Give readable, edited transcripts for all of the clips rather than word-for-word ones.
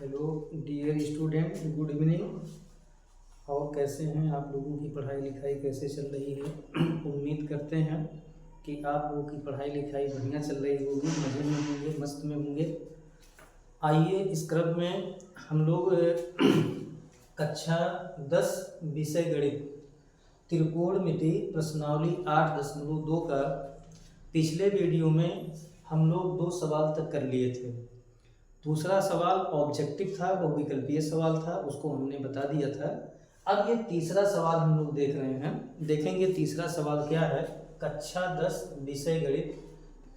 Hello dear student, good evening. और कैसे हैं आप लोगों की पढ़ाई लिखाई कैसे चल रही है? उम्मीद करते हैं कि आप लोगों की पढ़ाई लिखाई बढ़िया चल रही होगी, मज़े में होंगे, मस्त में होंगे। आइए इस क्रम में हम लोग कक्षा 10 विषय गणित त्रिकोणमिति प्रश्नावली 8.2 का पिछले वीडियो में हम लोग 2 सवाल तक कर लिए थे। दूसरा सवाल ऑब्जेक्टिव था, बहुविकल्पीय सवाल था, उसको हमने बता दिया था। अब ये तीसरा सवाल हम लोग देख रहे हैं, देखेंगे तीसरा सवाल क्या है। कक्षा 10 विषय गणित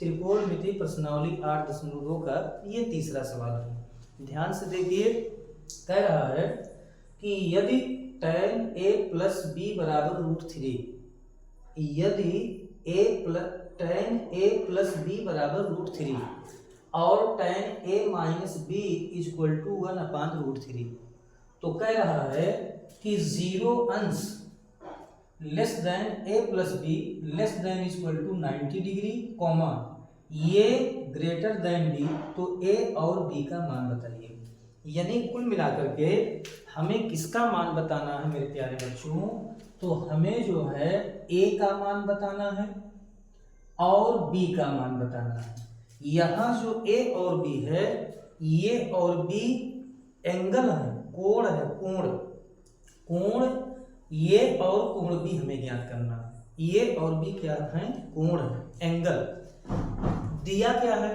त्रिकोणमिति प्रश्नावली 8.2 का ये तीसरा सवाल है। ध्यान से देखिए, कह रहा है कि यदि tan a प्लस बी बराबर √3, यदि tan a प्लस बी बराबर √3 और tan a minus B equal to 1/√3, तो कह रहा है कि 0 अंश less than a plus B less than equal to 90 degree, comma ये ग्रेटर देन b, तो a और b का मान बताइए। यानी कुल मिलाकर के हमें किसका मान बताना है मेरे प्यारे बच्चों? तो हमें जो है a का मान बताना है और b का मान बताना है। यहाँ जो a और b है, ये और b एंगल है, कोण है, कोण ये और कोण b हमें ज्ञात करना है। ये और b क्या है? कोण है, एंगल। दिया क्या है?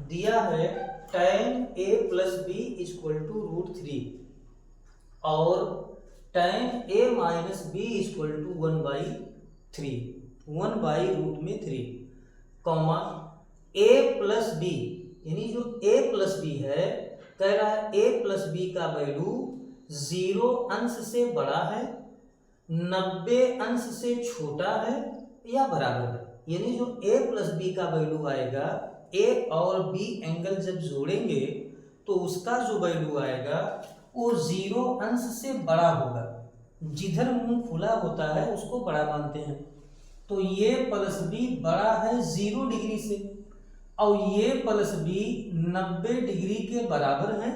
दिया है tan a plus B equal to √3 और tan a minus B equal to 1/3, 1/√3, comma a plus B, यानी जो a प्लस बी है, कह रहा है a प्लस बी का वैल्यू 0 अंश से बड़ा है, 90 अंश से छोटा है या बराबर है। यानी जो a प्लस बी का वैल्यू आएगा, a और b एंगल जब जोड़ेंगे तो उसका जो वैल्यू आएगा वो 0 अंश से बड़ा होगा। जिधर मुंह खुला होता है उसको बड़ा मानते हैं। तो ये प्लस बी बड़ा है 0 डिग्री से और ये प्लस बी 90 डिग्री के बराबर है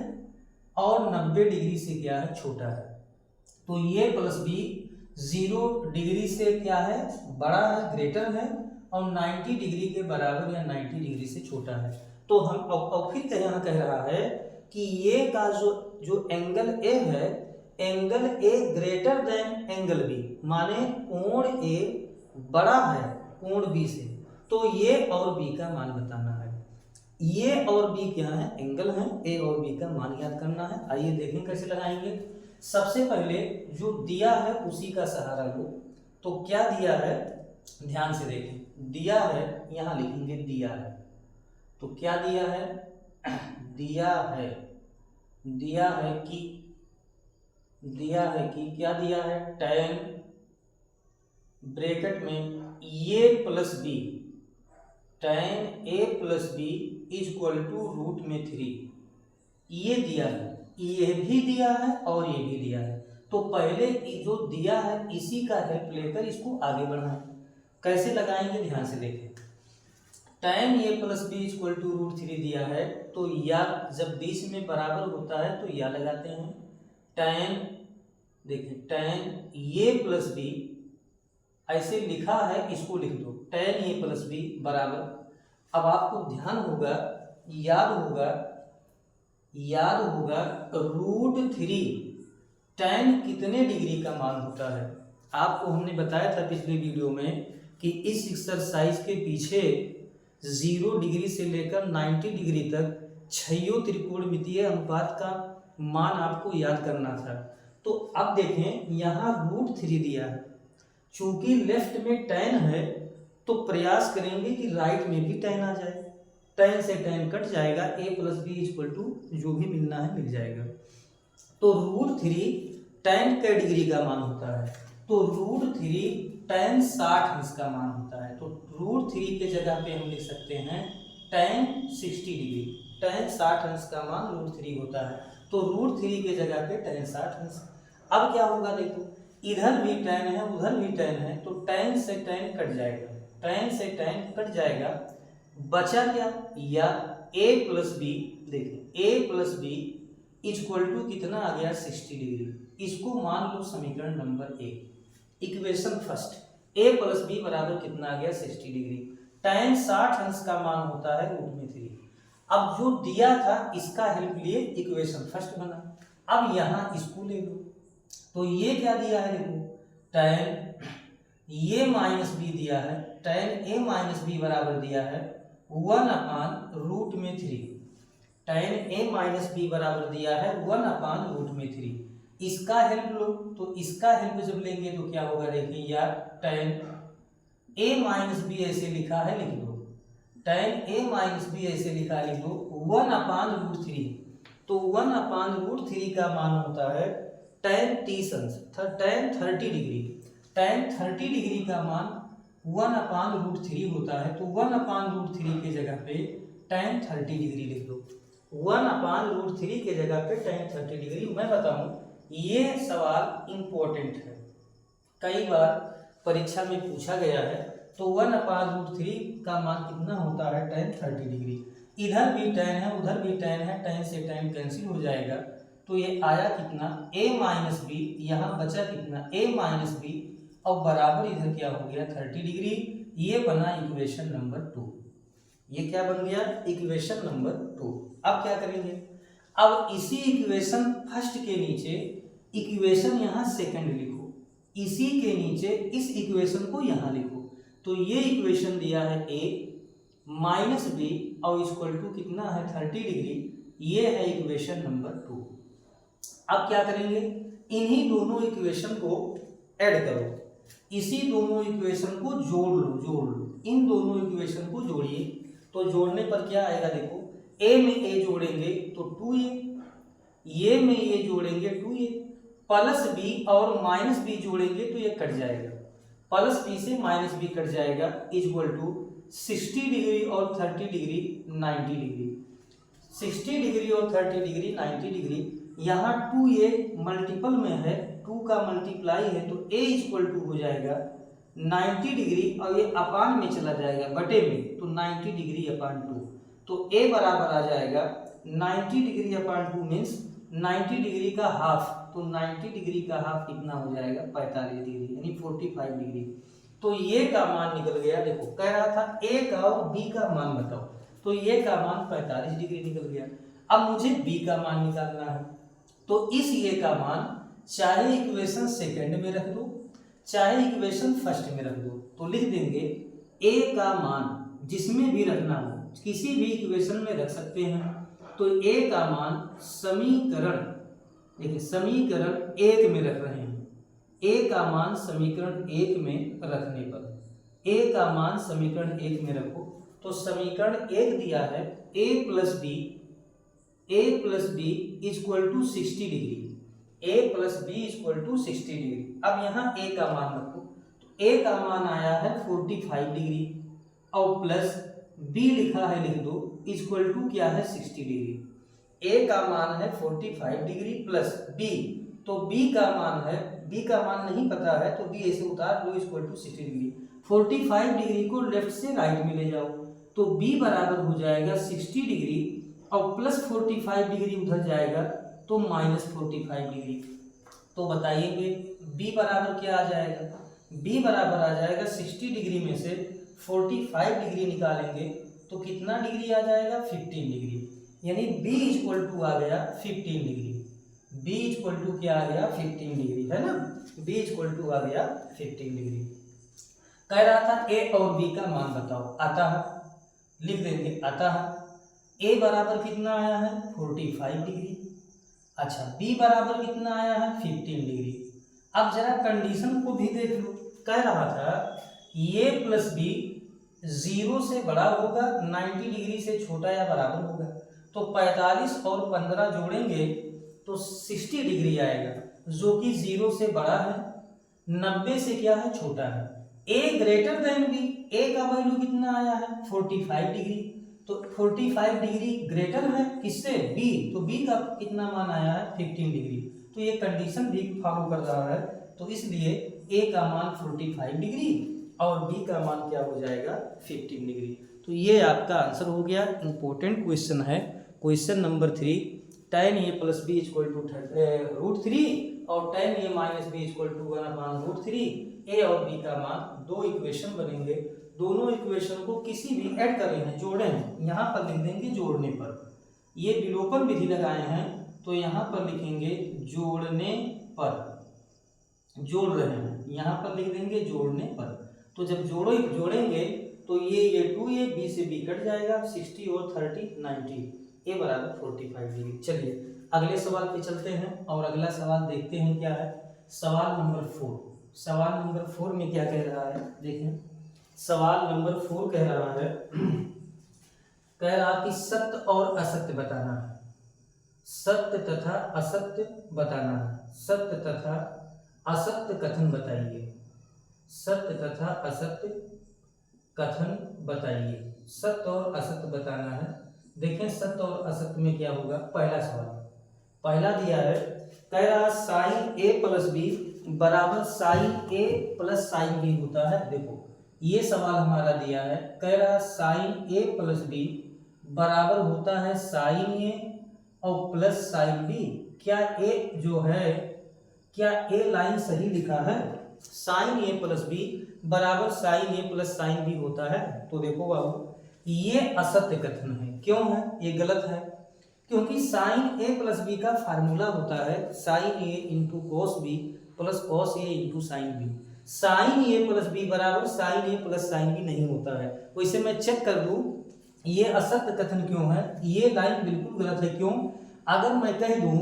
और 90 डिग्री से क्या है? छोटा है। तो ये प्लस बी 0 डिग्री से क्या है? बड़ा है, ग्रेटर है, और 90 डिग्री के बराबर या 90 डिग्री से छोटा है। तो हम और फिर यहाँ कह रहा है कि ये का जो एंगल ए है, angle A greater than angle B, माने कोण ए बड़ा है कोण बी से, तो ये और बी का मान बताना है। ये और बी क्या है? एंगल है। ए और बी का मान याद करना है। आइए देखें कैसे लगाएंगे। सबसे पहले जो दिया है उसी का सहारा लो। तो क्या दिया है? ध्यान से देखें, दिया है, यहां लिखेंगे दिया है। तो क्या दिया है? दिया है कि क्या दिया है? tan ब्रैकेट में ये plus B, tan a plus B equal to √3, ये दिया है, ये भी दिया है और ये भी दिया है। तो पहले जो दिया है इसी का हेल्प लेकर इसको आगे बढ़ाएं। कैसे लगाएंगे? ध्यान से देखें। tan a plus B equal to √3 दिया है, तो या जब बीच में बराबर होता है तो या लगाते हैं। tan, देखें, tan a प्लस बी ऐसे लिखा है, इसको लिख दो, tan a प्लस बी बराबर। अब आपको ध्यान होगा, याद होगा √3 tan कितने डिग्री का मान होता है? आपको हमने बताया था पिछले वीडियो में कि इस एक्सरसाइज के पीछे 0 डिग्री से लेकर 90 डिग्री तक 6 त्रिकोणमितीय अनुपात का मान आपको याद करना था। तो अब देखें, यहाँ √3 दिया है, चूंकि लेफ्ट में tan है तो प्रयास करेंगे कि राइट में भी tan आ जाए। tan से tan कट जाएगा, a plus B equal to जो भी मिलना है मिल जाएगा। तो √3 tan के डिग्री का मान होता है, तो √3 tan 60 अंश का मान होता है। तो √3 के जगह पे हम लिख सकते हैं tan 60 डिग्री, tan 60 अंश का मान √3 होता है। तो √3 के जगह पे tan 60 अंश। अब क्या होगा? देखो, इधर भी tan है, उधर भी tan है, तो tan से tan कट जाएगा, tan से tan कट जाएगा, बचा क्या? या a प्लस बी, देखिए a plus B equal to कितना आ गया 60 डिग्री। इसको मान लो समीकरण number 1, equation first, a plus B बराबर कितना आ गया 60 डिग्री। tan 60 अंश का मान होता है √3। अब जो दिया था इसका हेल्प लिए इक्वेशन फर्स्ट बना। अब यहाँ इसको ले लो, तो ये क्या दिया है देखो, tan ये माइनस बी दिया है, tan a माइनस बी बराबर दिया है 1/√3। tan a माइनस बी बराबर दिया है 1/√3। इसका हेल्प लो, तो इसका हेल्प जब लेंगे तो क्या होगा देखिए यार, tan a माइनस बी ऐसे लिखा है लिख दो, tan a माइनस बी ऐसे लिखा है लिख दो 1/√3। तो 1/√3 का मान होता है tan 30 अंश, tan 30 डिग्री। tan 30 डिग्री का मान 1/√3 होता है, तो 1/√3 के जगह पे tan 30 डिग्री लिख दो। 1/√3 के जगह पे tan 30 डिग्री। मैं बताऊं ये सवाल इंपॉर्टेंट है, कई बार परीक्षा में पूछा गया है। तो 1/√3 का मान कितना होता है tan 30 डिग्री। इधर भी tan है उधर भी tan है, tan से tan कैंसिल हो जाएगा, तो ये आया कितना a माइनस बी, यहाँ बचा कितना a माइनस बी, और बराबर इधर क्या हो गया 30 डिग्री। ये बना इक्वेशन नंबर 2। ये क्या बन गया इक्वेशन नंबर 2। अब क्या करेंगे, अब इसी इक्वेशन फर्स्ट के नीचे इक्वेशन यहाँ सेकंड लिखो, इसी के नीचे इस इक्वेशन को यहाँ लिखो। तो ये इक्वेशन दिया है a माइनस बी और इक्वल टू कितना है 30 डिग्री। ये है इक्वेशन नंबर 2। अब क्या करेंगे, इन्हीं दोनों इक्वेशन को ऐड करो, इसी दोनों इक्वेशन को जोड़ लो, इन दोनों इक्वेशन को जोड़िए। तो जोड़ने पर क्या आएगा देखो, a में a जोड़ेंगे तो 2a, ये में ये जोड़ेंगे 2a, प्लस b और माइनस b जोड़ेंगे तो ये कट जाएगा, प्लस b से माइनस b कट जाएगा, इक्वल टू 60 डिग्री और 30 डिग्री 90 डिग्री। 60 डिग्री और 30 डिग्री 90 डिग्री। यहाँ 2a मल्टीपल में है, 2 का मल्टीप्लाई है, तो a इक्वल टू हो जाएगा 90 डिग्री और ये अपान में चला जाएगा बटे में, तो 90 डिग्री अपान 2। तो a बराबर आ जाएगा 90 डिग्री अपान 2 मीन्स 90 डिग्री का हाफ। तो 90 डिग्री का हाफ कितना हो जाएगा 45 डिग्री, यानी 45 डिग्री। तो ये का मान निकल गया। देखो कह रहा था a का और b का मान बताओ, तो ये का मान 45 डिग्री निकल गया। अब मुझे b का मान निकालना है, तो इस ये का मान चाहे इक्वेशन सेकंड में रख दो चाहे इक्वेशन फर्स्ट में रख दो, तो लिख देंगे a का मान जिसमें भी रखना हो, किसी भी इक्वेशन में रख सकते हैं। तो a का मान समीकरण, देखिए समीकरण 1 में रख रहे हैं, a का मान समीकरण 1 में रखने पर, a का मान समीकरण 1 में रखो। तो समीकरण 1 दिया है a plus B equal to 60 degree, a plus B equal to 60 degree. अब यहाँ a का मान रखो, तो a का मान आया है 45 डिग्री और प्लस b लिखा है लिख दो, इक्वल टू क्या है 60 डिग्री। a का मान है 45 डिग्री प्लस b, तो b का मान है, b का मान नहीं पता है तो b ऐसे उतार लो, इक्वल टू 60 डिग्री। 45 डिग्री को लेफ्ट से राइट में ले जाओ, तो b बराबर हो जाएगा 60 डिग्री और प्लस 45 डिग्री उधर जाएगा तो माइनस 45 डिग्री। तो बताइए b बराबर क्या आ जाएगा, b बराबर आ जाएगा 60 डिग्री में से 45 डिग्री निकालेंगे तो कितना डिग्री आ जाएगा 15 डिग्री, यानी b इक्वल टू आ गया 15 डिग्री। b इक्वल टू क्या आ गया 15 डिग्री, है ना, b इक्वल टू आ गया 15 डिग्री। कह रहा था a और b का मान बताओ, आता है लिख देंगे, आता है a बराबर कितना आया है 45 डिग्री, अच्छा b बराबर कितना आया है 15 डिग्री। अब जरा कंडीशन को भी देख लो, कह रहा था a प्लस b 0 से बड़ा होगा, 90 डिग्री से छोटा या बराबर होगा। तो 45 और 15 जोड़ेंगे तो 60 डिग्री आएगा, जो कि 0 से बड़ा है, 90 से क्या है छोटा है। a greater than b, a का वैल्यू कितना आया है 45 डिग्री, तो 45 डिग्री ग्रेटर है किससे b, तो b का कितना मान आया है 15 डिग्री। तो ये कंडीशन भी फॉलो कर रहा है, तो इसलिए a का मान 45 डिग्री और b का मान क्या हो जाएगा 15 डिग्री। तो ये आपका आंसर हो गया। इंपॉर्टेंट क्वेश्चन है, question number 3, tan a plus B equal to √3 और tan a minus B equal to 1/√3। A और बी का मान, दो इक्वेशन बनेंगे। दोनों इक्वेशन को किसी भी ऐड कर रहे हैं, जोड़े हैं, यहाँ पर लिख देंगे जोड़ने पर। ये विलोपन विधि लगाए हैं तो यहाँ पर लिखेंगे जोड़ने पर, जोड़ रहे हैं, यहाँ पर लिख देंगे जोड़ने पर। तो जब जोड़ेंगे तो ये 2a b से b कट जाएगा, 60 और 30 90, a बराबर 45 डिग्री। चलिए अगले सवाल पे चलते हैं और अगला सवाल देखते हैं क्या है। सवाल नंबर 4। सवाल नंबर 4 में क्या कह रहा है, देखें। सवाल नंबर 4 कह रहा है कह रहा कि सत्य और असत्य बताना है। सत्य तथा असत्य बताना है। सत्य तथा असत्य कथन बताइए। सत्य तथा असत्य कथन बताइए। सत्य और असत्य बताना है। देखें सत्य और असत्य में क्या होगा। पहला सवाल, पहला दिया है, कह रहा साइन ए प्लस बी बराबर sine A plus sine B होता है। देखो ये सवाल हमारा दिया है, कह रहा साइन ए प्लस बी बराबर होता है साइन ए और प्लस साइन बी। क्या ए जो है, क्या ए लाइन सही लिखा है? साइन ए प्लस बी बराबर sine A plus sine B होता है। तो देखो बाबू ये असत्य कथन है। क्यों है ये गलत है? क्योंकि साइन ए प्लस बी का फार्मूला होता है sine A into cos B plus cos A into sine B. Sine A plus B बराबर sine A plus sine B नहीं होता है। वैसे मैं चेक कर दूं ये असत्य कथन क्यों है। ये लाइन बिल्कुल गलत है। क्यों? अगर मैं कह दूं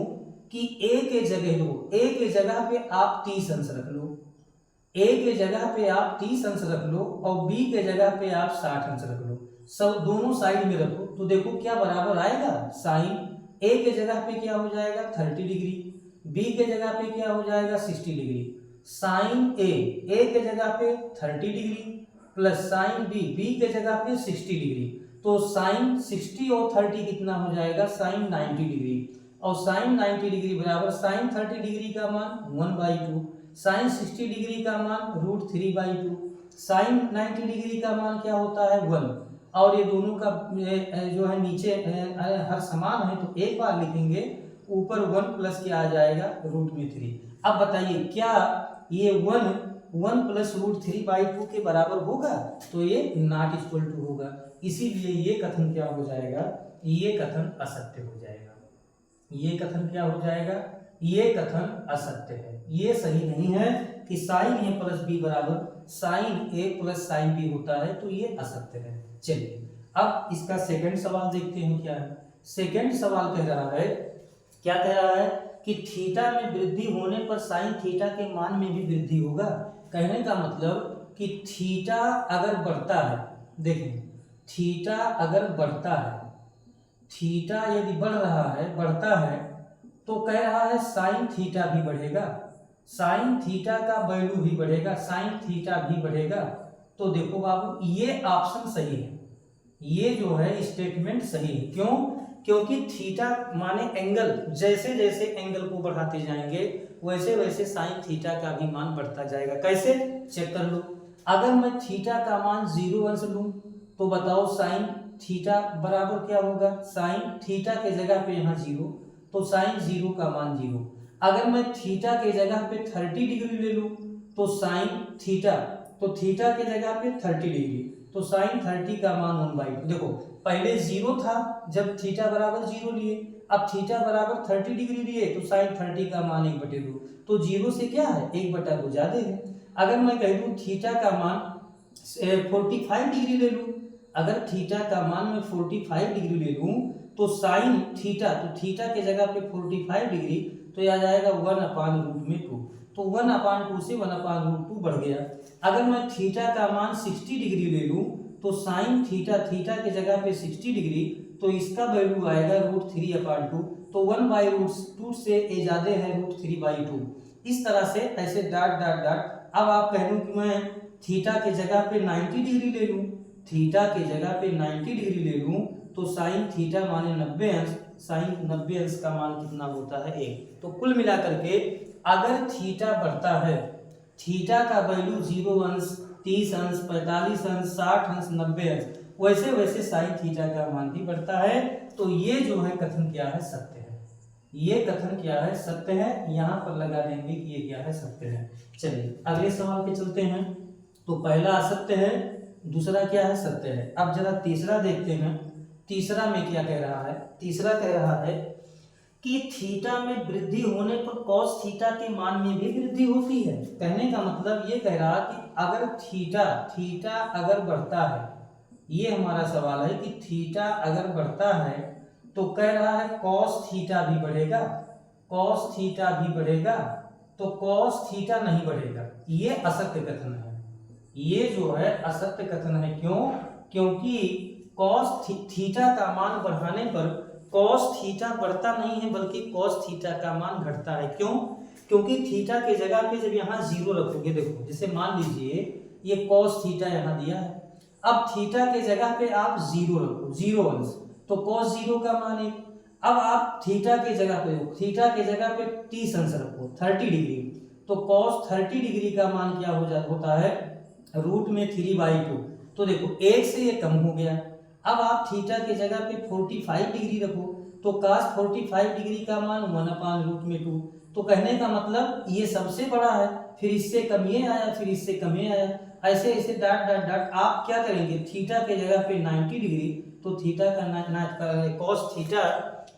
कि ए के जगह लो, ए के जगह पे आप 30 अंश रख लो, ए के जगह पे आप 30 अंश रख लो और बी के जगह पे आप 60 अंश रख लो, सब दोनों साइड में रखो, तो देखो क्या बराबर आएगा। साइन ए के जगह पे क्या हो जाएगा 30 डिग्री, बी के जगह पे क्या हो जाएगा 60 डिग्री। साइन ए के जगह पे 30 डिग्री प्लस साइन बी के जगह पे 60 डिग्री। तो साइन 60 और 30 कितना हो जाएगा, साइन 90 डिग्री। और साइन 90 डिग्री बराबर साइन 30 डिग्री का मान 1/2, साइन 60 डिग्री का मान √3/2, साइन 90 डिग्री का मान क्या होता है 1। और ये दोनों का जो है नीचे हर समान है तो एक बार लिखेंगे, ऊपर 1 प्लस क्या आ जाएगा √3। अब बताइए क्या ये 1 प्लस √3/2 के बराबर होगा? तो ये नॉट इक्वल टू होगा। इसीलिए ये कथन क्या हो जाएगा, ये कथन असत्य हो जाएगा। ये कथन क्या हो जाएगा, ये कथन असत्य है। ये सही नहीं है कि साइन ए प्लस बी बराबर sine A plus sine B होता है, तो ये असत्य है। चलिए अब इसका सेकंड सवाल देखते हैं क्या है। सेकंड सवाल कह रहा है, क्या कह रहा है कि थीटा में वृद्धि होने पर साइन थीटा के मान में भी वृद्धि होगा। कहने का मतलब कि थीटा अगर बढ़ता है, देखें थीटा अगर बढ़ता है, थीटा यदि बढ़ रहा है, बढ़ता है, तो कह रहा है साइन थीटा भी बढ़ेगा, साइन थीटा का वैल्यू भी बढ़ेगा, साइन थीटा भी बढ़ेगा। तो देखो बाबू ये ऑप्शन सही है, ये जो है स्टेटमेंट सही है। क्यों? क्योंकि थीटा माने एंगल, जैसे जैसे एंगल को बढ़ाते जाएंगे वैसे वैसे साइन थीटा का भी मान बढ़ता जाएगा। कैसे? चेक कर लो। अगर मैं थीटा का मान 0 अंश लूं तो बताओ साइन थीटा बराबर क्या होगा, साइन थीटा के जगह पे यहाँ 0, तो साइन 0 का मान 0। अगर मैं थीटा के जगह पे 30 डिग्री ले लूं तो साइन थीटा, तो थीटा के जगह पे 30 डिग्री, तो साइन 30 का मान 1/2। देखो पहले 0 था जब थीटा बराबर 0 लिए, अब थीटा बराबर 30 डिग्री लिए तो साइन 30 का मान 1/2, तो 0 से क्या है 1/2 ज्यादा है। अगर मैं कह दूं थीटा का मान 45 डिग्री ले लूं, अगर थीटा का मान मैं 45 डिग्री ले लूं तो साइन थीटा, तो थीटा के जगह पे 45 डिग्री तो आ जाएगा 1/√2, तो 1/2 से 1/√2 बढ़ गया। अगर मैं थीटा का मान 60 डिग्री ले लूं तो साइन थीटा, थीटा के जगह पे 60 डिग्री, तो इसका वैल्यू आएगा √3/2, तो 1/√2 से ए ज्यादा है √3/2। इस तरह से ऐसे डॉट डॉट डॉट। अब आप कह दूं कि मैं थीटा के जगह पे 90 डिग्री ले लूं, थीटा के जगह पे 90 डिग्री ले लूं तो साइन थीटा माने 90 अंश, साइन 90 अंश का मान कितना होता है 1। तो कुल मिलाकर के अगर थीटा बढ़ता है, थीटा का वैल्यू 0 अंश, 30 अंश, 45 अंश, 60 अंश, 90 अंश, वैसे वैसे साइन थीटा का मान भी बढ़ता है। तो ये जो है कथन क्या है, सत्य है। ये कथन क्या है, सत्य है। यहाँ पर लगा देंगे कि ये क्या है, सत्य है। चलिए अगले सवाल पे चलते हैं। तो पहला असत्य है, दूसरा क्या है, सत्य है। अब जरा तीसरा देखते हैं। तीसरा में क्या कह रहा है, तीसरा कह रहा है कि थीटा में वृद्धि होने पर कॉस थीटा के मान में भी वृद्धि होती है। कहने का मतलब ये कह रहा कि अगर थीटा अगर बढ़ता है, ये हमारा सवाल है कि थीटा अगर बढ़ता है तो कह रहा है कॉस थीटा भी बढ़ेगा, कॉस थीटा भी बढ़ेगा, तो कॉस थीटा नहीं बढ़ेगा। ये असत्य कथन है, ये जो है असत्य कथन है। क्यों? क्योंकि कॉस थीटा का मान बढ़ाने पर कॉस थीटा बढ़ता नहीं है, बल्कि कॉस थीटा का मान घटता है। क्यों? क्योंकि थीटा के जगह पे जब यहाँ जीरो रखोगे, देखो जैसे मान लीजिए ये कॉस थीटा यहाँ दिया है, अब थीटा के जगह पे आप जीरो रखो, जीरो अंश, तो कॉस जीरो का मान 1। अब आप थीटा के जगह पे 30 अंश रखो, 30 डिग्री, तो कॉस 30 डिग्री का मान क्या होता है, रूट में 3/2। तो देखो 1 से ये कम हो गया। अब आप थीटा के जगह पे 45 डिग्री रखो, तो cos 45 डिग्री का मान 1/√2। तो कहने का मतलब ये सबसे बड़ा है, फिर इससे कम ये आया, फिर इससे कम ये आया, ऐसे ऐसे डॉट डॉट डॉट। आप क्या करेंगे, थीटा के जगह पे 90 डिग्री, तो थीटा का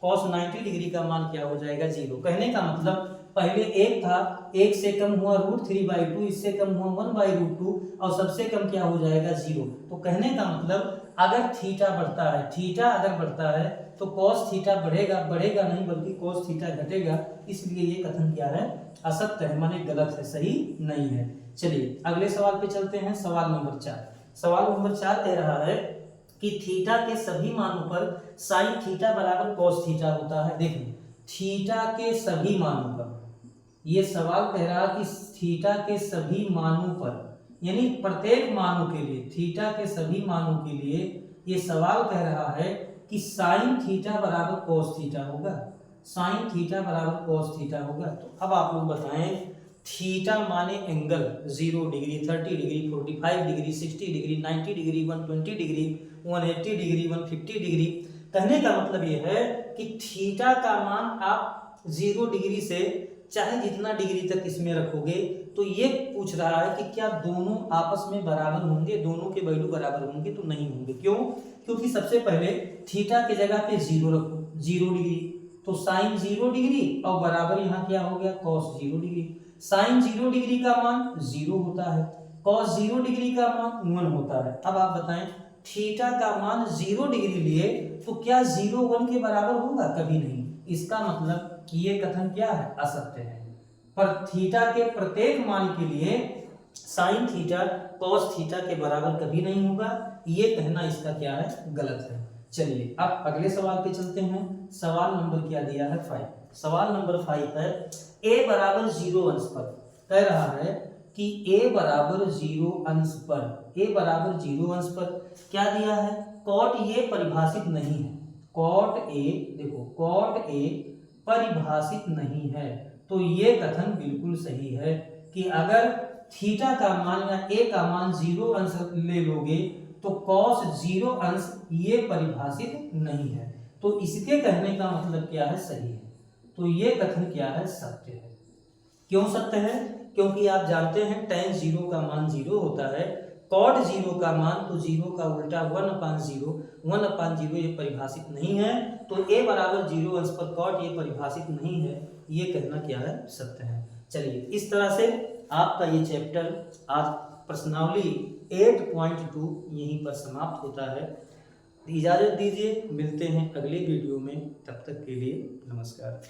cos 90 डिग्री का मान क्या हो जाएगा, 0। कहने का मतलब पहले 1 था, 1 से कम हुआ √3/2, इससे कम हुआ 1/√2, और सबसे कम क्या हो जाएगा, 0। तो कहने का मतलब अगर थीटा बढ़ता है, थीटा अगर बढ़ता है तो cos थीटा बढ़ेगा नहीं, बल्कि cos थीटा घटेगा। इसलिए ये कथन क्या है, असत्य है, माने गलत है, सही नहीं है। चलिए अगले सवाल पे चलते हैं। सवाल नंबर 4। सवाल नंबर 4 कह रहा है कि थीटा के सभी मानों पर साइन थीटा बराबर cos थीटा होता है। देखिए थीटा के सभी मानों पर, ये सवाल कह रहा कि थीटा के सभी मानों पर, यानी प्रत्येक मानों के लिए, थीटा के सभी मानों के लिए ये सवाल कह रहा है कि साइन थीटा बराबर cos थीटा होगा, साइन थीटा बराबर cos थीटा होगा। तो अब आप लोग बताएं, थीटा माने angle, 0 degree, 30 degree, 45 degree, 60 degree, 90 degree, 120 degree, 180 degree, 150 degree. कहने का मतलब ये है कि थीटा का मान आप 0 डिग्री से चाहे जितना डिग्री तक इसमें रखोगे, तो ये पूछ रहा है कि क्या दोनों आपस में बराबर होंगे, दोनों के वैल्यू बराबर होंगे, तो नहीं होंगे। क्यों? क्योंकि सबसे पहले थीटा के जगह पे 0 रखो, 0 डिग्री, तो साइन 0 डिग्री और बराबर यहाँ क्या हो गया, cos 0 डिग्री। साइन 0 डिग्री का मान 0 होता है, cos 0 डिग्री का मान 1 होता है। अब आप बताएं, थीटा का मान 0 डिग्री लिए तो क्या 0 1 के बराबर होगा, कभी नहीं। इसका मतलब ये कथन क्या है, असत्य है। पर थीटा के प्रत्येक मान के लिए साइन थीटा cos थीटा के बराबर कभी नहीं होगा, ये कहना इसका क्या है, गलत है। चलिए अब अगले सवाल पे चलते हैं। सवाल नंबर क्या दिया है, 5। सवाल नंबर 5 है a बराबर 0 अंश पर। कह रहा है कि a बराबर 0 अंश पर, a बराबर 0 अंश पर क्या दिया है, cot a परिभाषित नहीं है, cot a, देखो cot a परिभाषित नहीं है। तो ये कथन बिल्कुल सही है कि अगर थीटा का मान या a का मान 0 अंश ले लोगे तो cos 0 अंश ये परिभाषित नहीं है। तो इसके कहने का मतलब क्या है, सही है। तो ये कथन क्या है, सत्य है। क्यों सत्य है? क्योंकि आप जानते हैं tan 0 का मान 0 होता है, cot 0 का मान तो 0 का उल्टा 1/0, 1/0 ये परिभाषित नहीं है। तो a बराबर 0 अंश पर cot ये परिभाषित नहीं है, ये कहना क्या है, सत्य है। चलिए इस तरह से आपका ये चैप्टर आज प्रश्नावली 8.2 यहीं पर समाप्त होता है। इजाज़त दीजिए, मिलते हैं अगले वीडियो में, तब तक के लिए नमस्कार।